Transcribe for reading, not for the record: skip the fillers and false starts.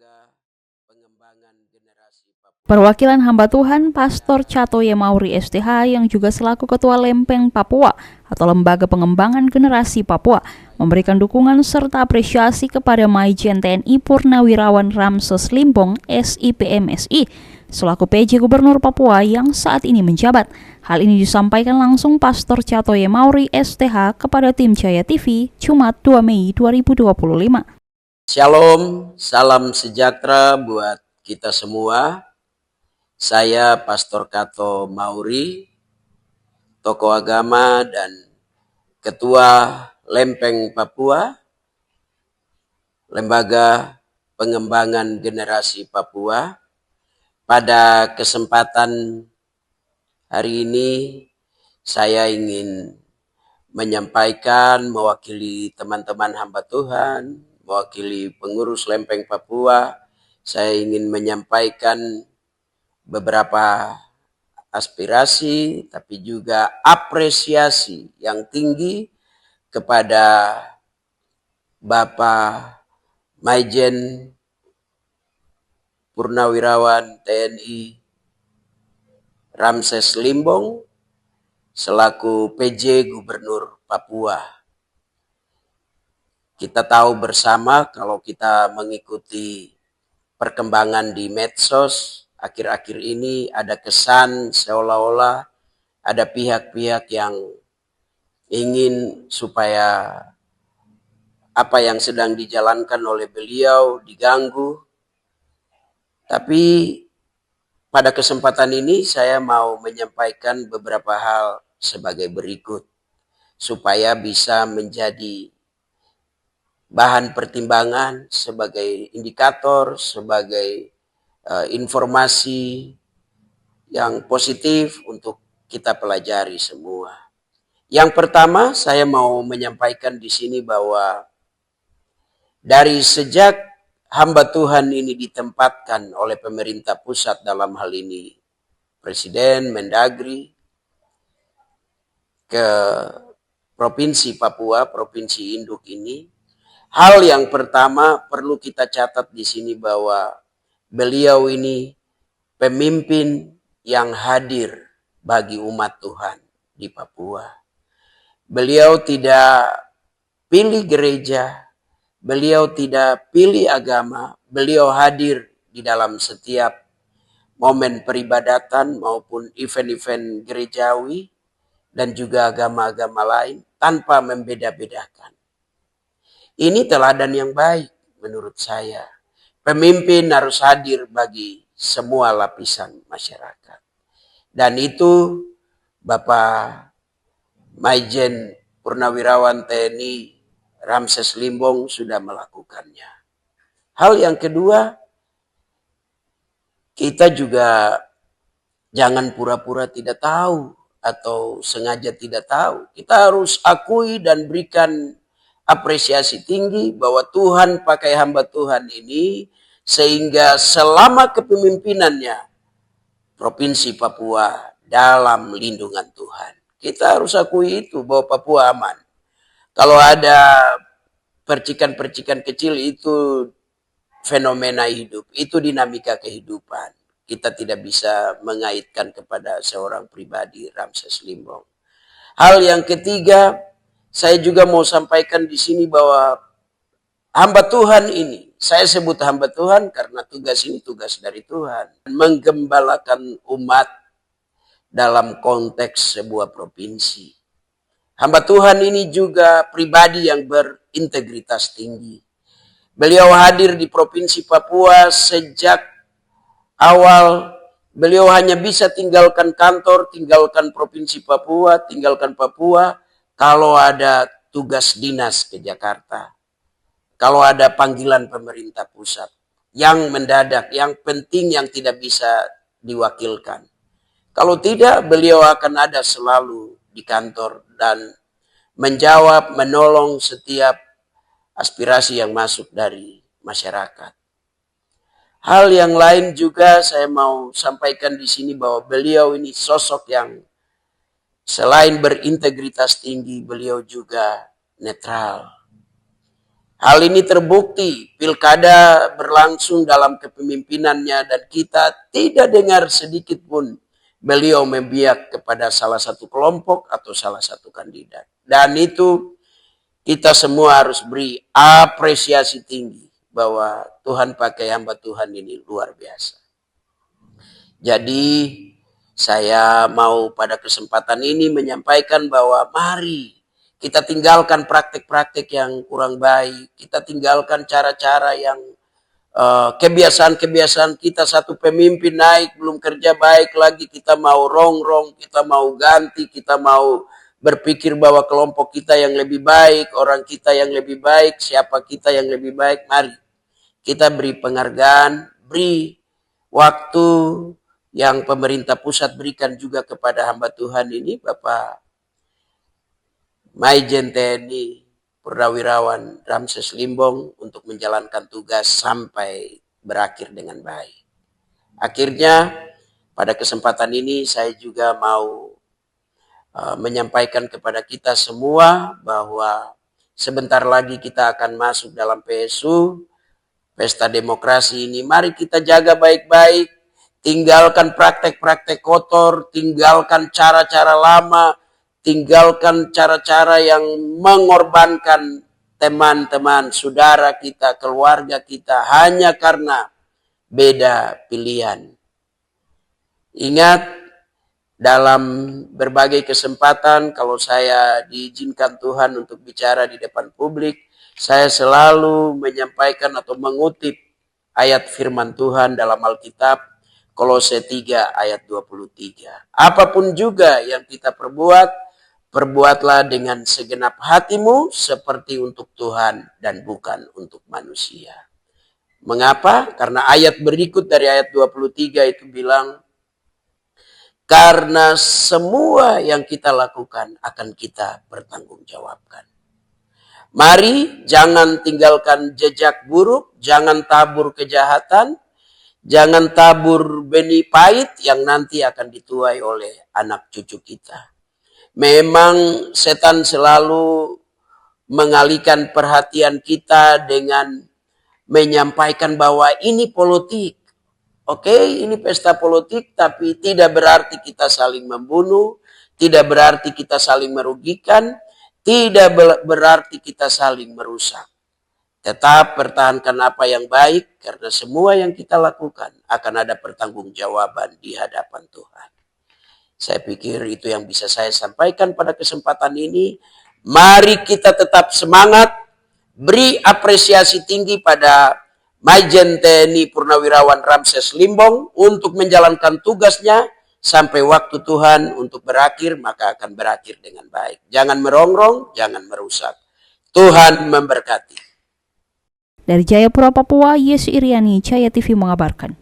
Lembaga Pengembangan Generasi Papua. Perwakilan hamba Tuhan Pastor Catoye Mauri STH yang juga selaku Ketua Lempeng Papua atau Lembaga Pengembangan Generasi Papua memberikan dukungan serta apresiasi kepada Maijen TNI Purnawirawan Ramses Limbong SIPMSI selaku PJ Gubernur Papua yang saat ini menjabat. Hal ini disampaikan langsung Pastor Catoye Mauri STH kepada tim Jaya TV Jumat 2 Mei 2025. Shalom, salam sejahtera buat kita semua. Saya Pastor Cato Mauri, tokoh agama dan Ketua Lempeng Papua, Lembaga Pengembangan Generasi Papua. Pada kesempatan hari ini saya ingin menyampaikan mewakili teman-teman hamba Tuhan, mewakili pengurus Lempeng Papua, saya ingin menyampaikan beberapa aspirasi tapi juga apresiasi yang tinggi kepada Bapak Maijen Purnawirawan TNI Ramses Limbong selaku PJ Gubernur Papua. Kita tahu bersama kalau kita mengikuti perkembangan di medsos akhir-akhir ini ada kesan seolah-olah ada pihak-pihak yang ingin supaya apa yang sedang dijalankan oleh beliau diganggu. Tapi pada kesempatan ini saya mau menyampaikan beberapa hal sebagai berikut supaya bisa menjadi bahan pertimbangan sebagai indikator, sebagai informasi yang positif untuk kita pelajari semua. Yang pertama, saya mau menyampaikan di sini bahwa dari sejak hamba Tuhan ini ditempatkan oleh pemerintah pusat dalam hal ini Presiden, Mendagri, ke Provinsi Papua, Provinsi Induk ini, hal yang pertama perlu kita catat di sini bahwa beliau ini pemimpin yang hadir bagi umat Tuhan di Papua. Beliau tidak pilih gereja, beliau tidak pilih agama, beliau hadir di dalam setiap momen peribadatan maupun event-event gerejawi dan juga agama-agama lain tanpa membeda-bedakan. Ini teladan yang baik menurut saya. Pemimpin harus hadir bagi semua lapisan masyarakat. Dan itu Bapak Maijen Purnawirawan TNI Ramses Limbong sudah melakukannya. Hal yang kedua, kita juga jangan pura-pura tidak tahu atau sengaja tidak tahu. Kita harus akui dan berikan apresiasi tinggi bahwa Tuhan pakai hamba Tuhan ini sehingga selama kepemimpinannya Provinsi Papua dalam lindungan Tuhan. Kita harus akui itu bahwa Papua aman. Kalau ada percikan-percikan kecil itu fenomena hidup, itu dinamika kehidupan. Kita tidak bisa mengaitkan kepada seorang pribadi Ramses Limbong. Hal yang ketiga, saya juga mau sampaikan di sini bahwa hamba Tuhan ini, saya sebut hamba Tuhan karena tugas ini tugas dari Tuhan. Menggembalakan umat dalam konteks sebuah provinsi. Hamba Tuhan ini juga pribadi yang berintegritas tinggi. Beliau hadir di Provinsi Papua sejak awal. Beliau hanya bisa tinggalkan kantor, tinggalkan Provinsi Papua, tinggalkan Papua kalau ada tugas dinas ke Jakarta. Kalau ada panggilan pemerintah pusat yang mendadak, yang penting, yang tidak bisa diwakilkan. Kalau tidak, beliau akan ada selalu di kantor dan menjawab, menolong setiap aspirasi yang masuk dari masyarakat. Hal yang lain juga saya mau sampaikan di sini bahwa beliau ini sosok yang selain berintegritas tinggi, beliau juga netral. Hal ini terbukti pilkada berlangsung dalam kepemimpinannya dan kita tidak dengar sedikit pun beliau membiak kepada salah satu kelompok atau salah satu kandidat. Dan itu kita semua harus beri apresiasi tinggi bahwa Tuhan pakai hamba Tuhan ini luar biasa. Jadi saya mau pada kesempatan ini menyampaikan bahwa mari kita tinggalkan praktik-praktik yang kurang baik. Kita tinggalkan cara-cara yang kebiasaan-kebiasaan kita satu pemimpin naik belum kerja baik lagi. Kita mau rongrong, kita mau ganti, kita mau berpikir bahwa kelompok kita yang lebih baik, orang kita yang lebih baik, siapa kita yang lebih baik. Mari kita beri penghargaan, beri waktu yang pemerintah pusat berikan juga kepada hamba Tuhan ini, Bapak Maijen TNI Purnawirawan Ramses Limbong untuk menjalankan tugas sampai berakhir dengan baik. Akhirnya pada kesempatan ini saya juga mau menyampaikan kepada kita semua bahwa sebentar lagi kita akan masuk dalam PSU, Pesta Demokrasi ini. Mari kita jaga baik-baik, tinggalkan praktek-praktek kotor, tinggalkan cara-cara lama, tinggalkan cara-cara yang mengorbankan teman-teman, saudara kita, keluarga kita hanya karena beda pilihan. Ingat, dalam berbagai kesempatan kalau saya diizinkan Tuhan untuk bicara di depan publik, saya selalu menyampaikan atau mengutip ayat firman Tuhan dalam Alkitab, Kolose 3 ayat 23. Apapun juga yang kita perbuat, perbuatlah dengan segenap hatimu seperti untuk Tuhan dan bukan untuk manusia. Mengapa? Karena ayat berikut dari ayat 23 itu bilang, karena semua yang kita lakukan akan kita bertanggungjawabkan. Mari jangan tinggalkan jejak buruk, jangan tabur kejahatan, jangan tabur benih pahit yang nanti akan dituai oleh anak cucu kita. Memang setan selalu mengalihkan perhatian kita dengan menyampaikan bahwa ini politik. Oke, ini pesta politik, tapi tidak berarti kita saling membunuh, tidak berarti kita saling merugikan, tidak berarti kita saling merusak. Tetap pertahankan apa yang baik, karena semua yang kita lakukan akan ada pertanggungjawaban di hadapan Tuhan. Saya pikir itu yang bisa saya sampaikan pada kesempatan ini. Mari kita tetap semangat, beri apresiasi tinggi pada Maijen TNI Purnawirawan Ramses Limbong untuk menjalankan tugasnya sampai waktu Tuhan untuk berakhir, maka akan berakhir dengan baik. Jangan merongrong, jangan merusak. Tuhan memberkati. Dari Jayapura, Papua, Yesu Iriani, Jaya TV mengabarkan.